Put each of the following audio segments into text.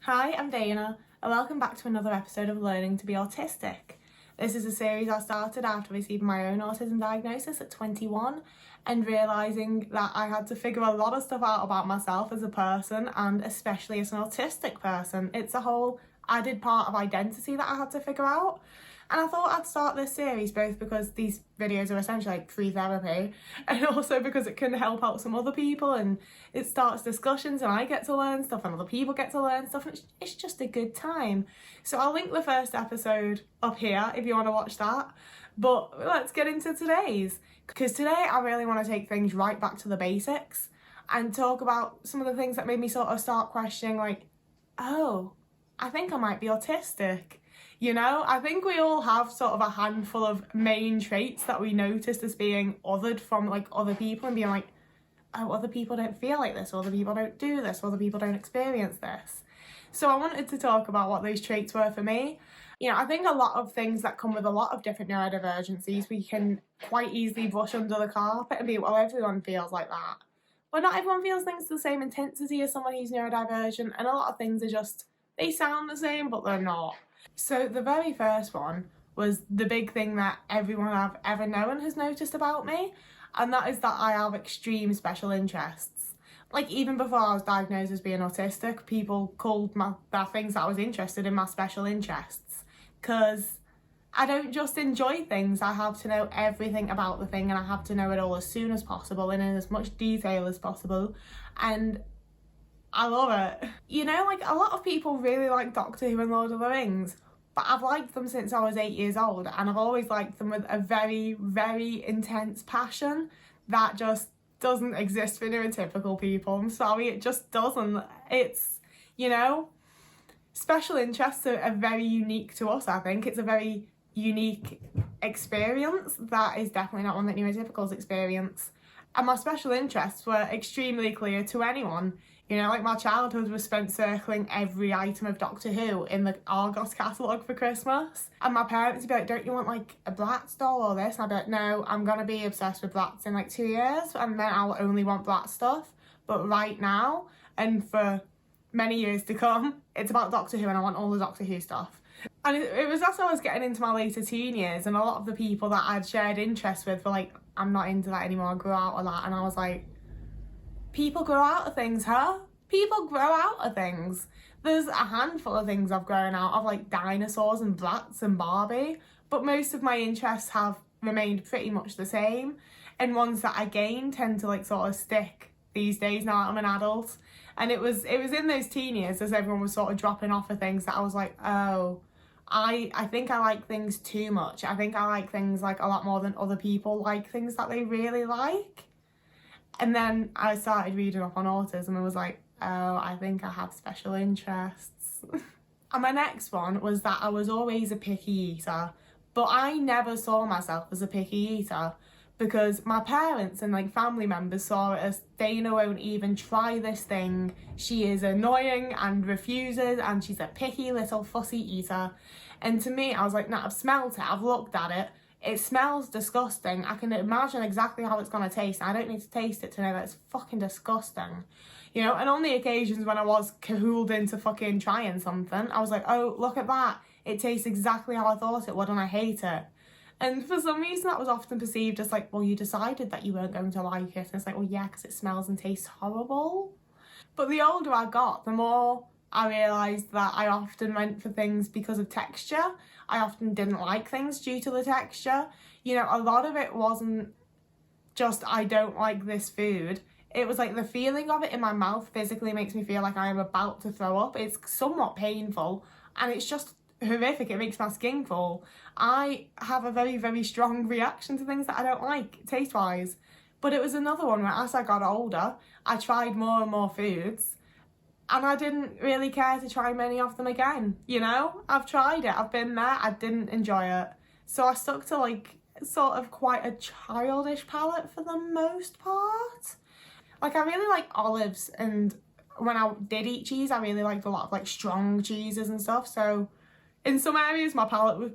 Hi, I'm Dana, and welcome back to another episode of Learning to be Autistic. This is a series I started after receiving my own autism diagnosis at 21 and realising that I had to figure a lot of stuff out about myself as a person and especially as an autistic person. It's a whole added part of identity that I had to figure out. And I thought I'd start this series both because these videos are essentially like free therapy and also because it can help out some other people and it starts discussions and I get to learn stuff and other people get to learn stuff and it's just a good time. So I'll link the first episode up here if you want to watch that. But let's get into today's, because today I really want to take things right back to the basics and talk about some of the things that made me sort of start questioning like, oh, I think I might be autistic. You know, I think we all have sort of a handful of main traits that we noticed as being othered from like other people and being like, oh, other people don't feel like this, other people don't do this, other people don't experience this. So I wanted to talk about what those traits were for me. You know, I think a lot of things that come with a lot of different neurodivergencies, we can quite easily brush under the carpet and be, well, everyone feels like that. But not everyone feels things to the same intensity as someone who's neurodivergent, and a lot of things are just, they sound the same, but they're not. So the very first one was the big thing that everyone I've ever known has noticed about me, and that is that I have extreme special interests. Like even before I was diagnosed as being autistic, people called the things that I was interested in my special interests, because I don't just enjoy things, I have to know everything about the thing and I have to know it all as soon as possible and in as much detail as possible, and I love it. You know, like a lot of people really like Doctor Who and Lord of the Rings, but I've liked them since I was 8 years old and I've always liked them with a very, very intense passion that just doesn't exist for neurotypical people. I'm sorry, it just doesn't. It's, you know, special interests are very unique to us, I think. It's a very unique experience that is definitely not one that neurotypicals experience. And my special interests were extremely clear to anyone. You know, like my childhood was spent circling every item of Doctor Who in the Argos catalogue for Christmas. And my parents would be like, don't you want like a Bratz doll or this? And I'd be like, no, I'm going to be obsessed with Bratz in like 2 years and then I'll only want Bratz stuff. But right now, and for many years to come, it's about Doctor Who and I want all the Doctor Who stuff. And it was as I was getting into my later teen years and a lot of the people that I'd shared interests with were like, I'm not into that anymore, I grew out of that. And I was like, people grow out of things, huh? People grow out of things. There's a handful of things I've grown out of, like dinosaurs and Bratz and Barbie, but most of my interests have remained pretty much the same, and ones that I gain tend to like sort of stick these days now that I'm an adult. And it was in those teen years as everyone was sort of dropping off of things that I was like, oh, I think I like things too much. I think I like things like a lot more than other people like things that they really like. And then I started reading up on autism and was like, oh, I think I have special interests. And my next one was that I was always a picky eater, but I never saw myself as a picky eater because my parents and like family members saw it as Dana won't even try this thing. She is annoying and refuses and she's a picky little fussy eater. And to me, I was like, nah, I've smelt it, I've looked at it. It smells disgusting. I can imagine exactly how it's going to taste. I don't need to taste it to know that it's fucking disgusting. You know, and on the occasions when I was cahooled into fucking trying something, I was like, oh, look at that. It tastes exactly how I thought it would and I hate it. And for some reason that was often perceived as like, well, you decided that you weren't going to like it. And it's like, well, yeah, because it smells and tastes horrible. But the older I got, the more I realised that I often went for things because of texture. I often didn't like things due to the texture. You know, a lot of it wasn't just I don't like this food. It was like the feeling of it in my mouth physically makes me feel like I am about to throw up. It's somewhat painful and it's just horrific. It makes my skin crawl. I have a very, very strong reaction to things that I don't like taste-wise. But it was another one where as I got older, I tried more and more foods. And I didn't really care to try many of them again, you know? I've tried it, I've been there, I didn't enjoy it. So I stuck to like sort of quite a childish palate for the most part. Like I really like olives, and when I did eat cheese, I really liked a lot of like strong cheeses and stuff. So in some areas my palate was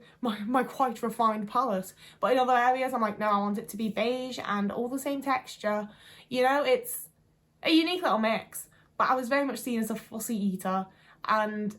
my quite refined palate, but in other areas I'm like, no, I want it to be beige and all the same texture. You know, it's a unique little mix. But I was very much seen as a fussy eater And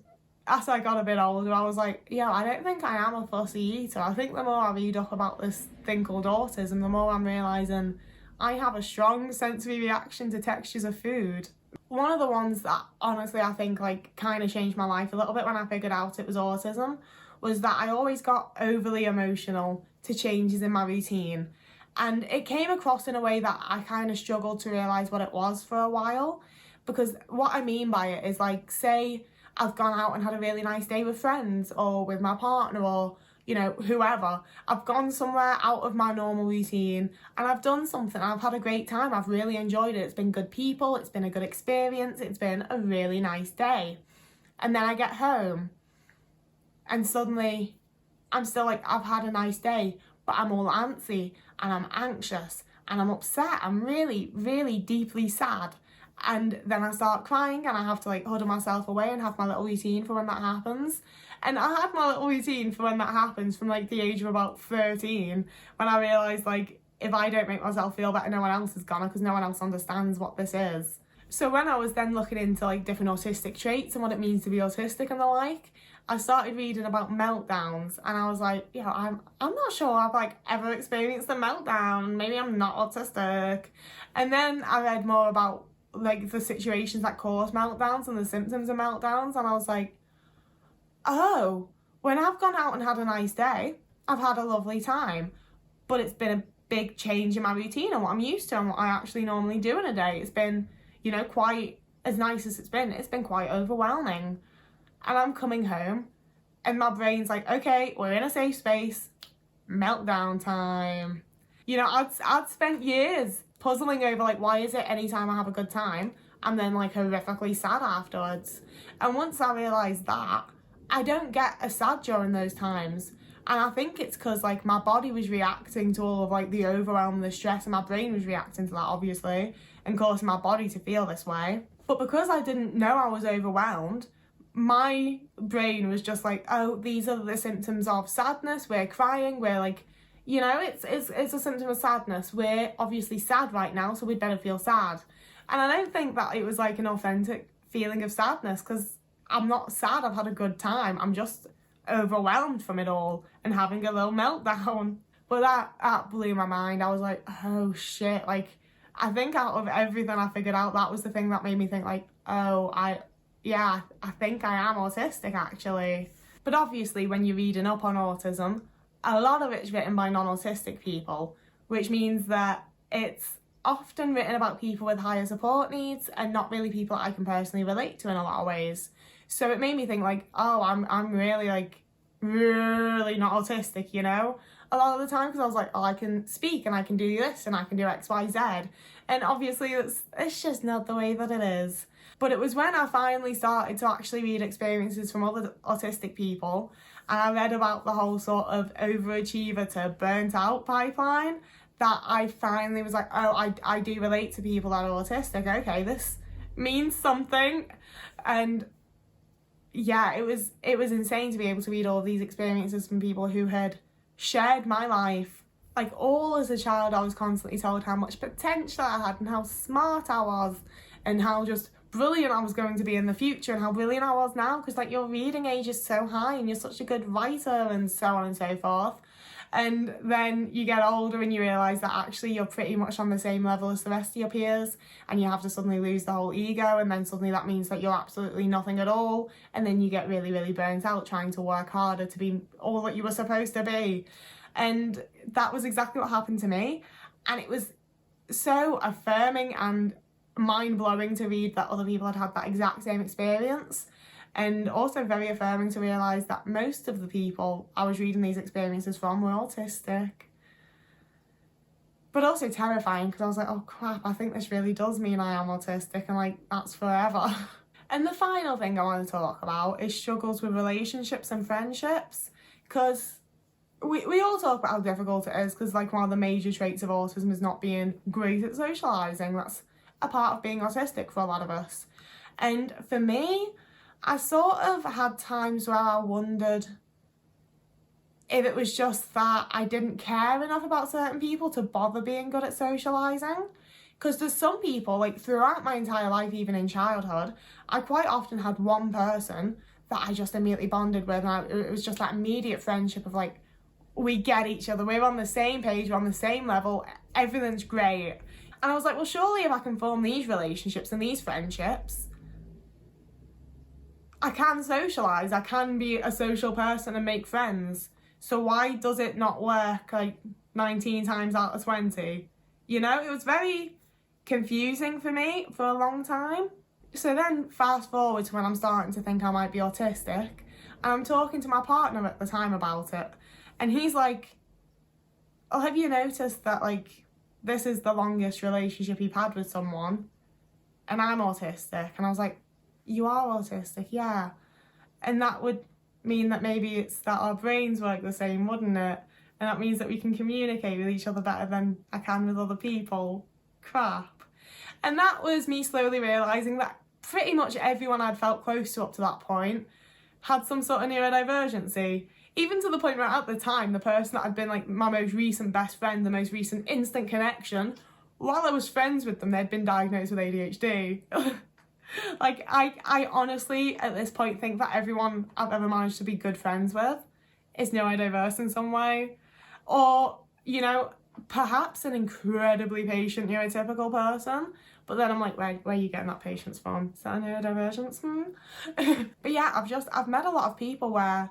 as I got a bit older, I was like, yeah, I don't think I am a fussy eater. I think the more I read up about this thing called autism, the more I'm realising I have a strong sensory reaction to textures of food. One of the ones that honestly I think like kind of changed my life a little bit when I figured out it was autism was that I always got overly emotional to changes in my routine. And it came across in a way that I kind of struggled to realise what it was for a while. Because what I mean by it is like, say I've gone out and had a really nice day with friends or with my partner or, you know, whoever. I've gone somewhere out of my normal routine and I've done something. I've had a great time. I've really enjoyed it. It's been good people. It's been a good experience. It's been a really nice day. And then I get home and suddenly I'm still like, I've had a nice day, but I'm all antsy and I'm anxious and I'm upset. I'm really, really deeply sad. And then I start crying and I have to like huddle myself away and have my little routine for when that happens. And I had my little routine for when that happens from like the age of about 13, when I realised like if I don't make myself feel better, no one else is gonna, because no one else understands what this is. So when I was then looking into like different autistic traits and what it means to be autistic and the like, I started reading about meltdowns and I was like, yeah, I'm not sure I've like ever experienced a meltdown. Maybe I'm not autistic. And then I read more about like the situations that cause meltdowns and the symptoms of meltdowns, and I was like, oh, when I've gone out and had a nice day, I've had a lovely time, but it's been a big change in my routine and what I'm used to and what I actually normally do in a day. It's been, you know, quite as nice as it's been quite overwhelming. And I'm coming home and my brain's like, okay, we're in a safe space, meltdown time. You know, I'd spent years puzzling over like, why is it anytime I have a good time I'm then like horrifically sad afterwards? And once I realised that, I don't get as sad during those times. And I think it's because like my body was reacting to all of like the overwhelm and the stress, and my brain was reacting to that obviously and causing my body to feel this way. But because I didn't know I was overwhelmed, my brain was just like, oh, these are the symptoms of sadness, we're crying, we're like, you know, it's a symptom of sadness. We're obviously sad right now, so we'd better feel sad. And I don't think that it was like an authentic feeling of sadness, because I'm not sad, I've had a good time. I'm just overwhelmed from it all and having a little meltdown. But that blew my mind. I was like, oh shit. Like, I think out of everything I figured out, that was the thing that made me think like, oh, I think I am autistic actually. But obviously when you're reading up on autism, a lot of it's written by non-autistic people, which means that it's often written about people with higher support needs and not really people that I can personally relate to in a lot of ways. So it made me think like, oh, I'm really like, really not autistic, you know, a lot of the time, because I was like, oh, I can speak and I can do this and I can do X, Y, Z. And obviously it's just not the way that it is. But it was when I finally started to actually read experiences from other autistic people, and I read about the whole sort of overachiever to burnt out pipeline, that I finally was like, oh, I do relate to people that are autistic. Okay, this means something. And yeah, it was insane to be able to read all of these experiences from people who had shared my life. Like, all as a child, I was constantly told how much potential I had and how smart I was and how just brilliant I was going to be in the future and how brilliant I was now, because like your reading age is so high and you're such a good writer and so on and so forth. And then you get older and you realise that actually you're pretty much on the same level as the rest of your peers, and you have to suddenly lose the whole ego, and then suddenly that means that you're absolutely nothing at all, and then you get really, really burnt out trying to work harder to be all that you were supposed to be. And that was exactly what happened to me, and it was so affirming and mind-blowing to read that other people had had that exact same experience, and also very affirming to realise that most of the people I was reading these experiences from were autistic. But also terrifying, because I was like, oh crap, I think this really does mean I am autistic, and like, that's forever. And the final thing I wanted to talk about is struggles with relationships and friendships, because we all talk about how difficult it is, because like one of the major traits of autism is not being great at socialising. That's a part of being autistic for a lot of us. And for me, I sort of had times where I wondered if it was just that I didn't care enough about certain people to bother being good at socialising. Because there's some people, like throughout my entire life, even in childhood, I quite often had one person that I just immediately bonded with, and it was just that immediate friendship of like, we get each other, we're on the same page, we're on the same level, everything's great. And I was like, well, surely if I can form these relationships and these friendships, I can socialise, I can be a social person and make friends. So why does it not work like 19 times out of 20? You know, it was very confusing for me for a long time. So then fast forward to when I'm starting to think I might be autistic, and I'm talking to my partner at the time about it, and he's like, oh, have you noticed that like this is the longest relationship you've had with someone and I'm autistic? And I was like, you are autistic? Yeah. And that would mean that maybe it's that our brains work the same, wouldn't it? And that means that we can communicate with each other better than I can with other people. Crap. And that was me slowly realising that pretty much everyone I'd felt close to up to that point had some sort of neurodivergency. Even to the point where at the time, the person that had been like my most recent best friend, the most recent instant connection, while I was friends with them, they'd been diagnosed with ADHD. Like, I honestly, at this point, think that everyone I've ever managed to be good friends with is neurodiverse in some way. Or, you know, perhaps an incredibly patient neurotypical person. But then I'm like, where are you getting that patience from? Is that a neurodivergence? But yeah, I've met a lot of people where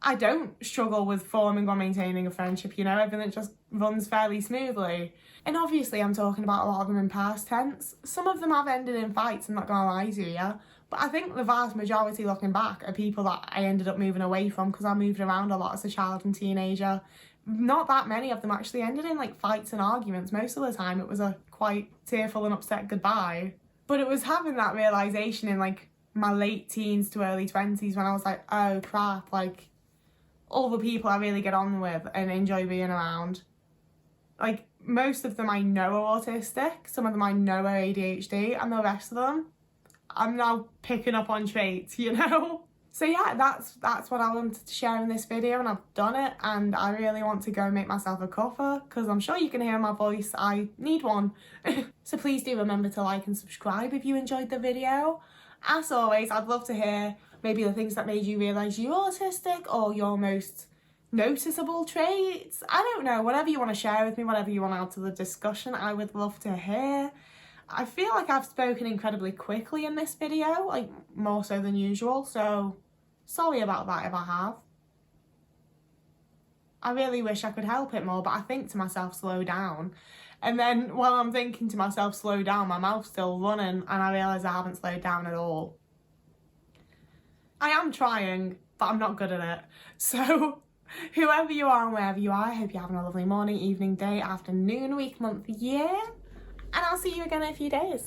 I don't struggle with forming or maintaining a friendship, you know, everything just runs fairly smoothly. And obviously I'm talking about a lot of them in past tense. Some of them have ended in fights, I'm not gonna lie to you. But I think the vast majority looking back are people that I ended up moving away from because I moved around a lot as a child and teenager. Not that many of them actually ended in like fights and arguments. Most of the time it was a quite tearful and upset goodbye. But it was having that realisation in like my late teens to early 20s when I was like, oh crap, like all the people I really get on with and enjoy being around. Like, most of them I know are autistic, some of them I know are ADHD, and the rest of them, I'm now picking up on traits, you know? So yeah, that's what I wanted to share in this video, and I've done it, and I really want to go and make myself a cuppa, because I'm sure you can hear my voice, I need one. So please do remember to like and subscribe if you enjoyed the video. As always, I'd love to hear maybe the things that made you realise you're autistic, or your most noticeable traits. I don't know, whatever you want to share with me, whatever you want to add to the discussion, I would love to hear. I feel like I've spoken incredibly quickly in this video, like more so than usual, so sorry about that if I have. I really wish I could help it more, but I think to myself, slow down. And then while I'm thinking to myself, slow down, my mouth's still running, and I realise I haven't slowed down at all. I am trying, but I'm not good at it. So whoever you are and wherever you are, I hope you're having a lovely morning, evening, day, afternoon, week, month, year. And I'll see you again in a few days.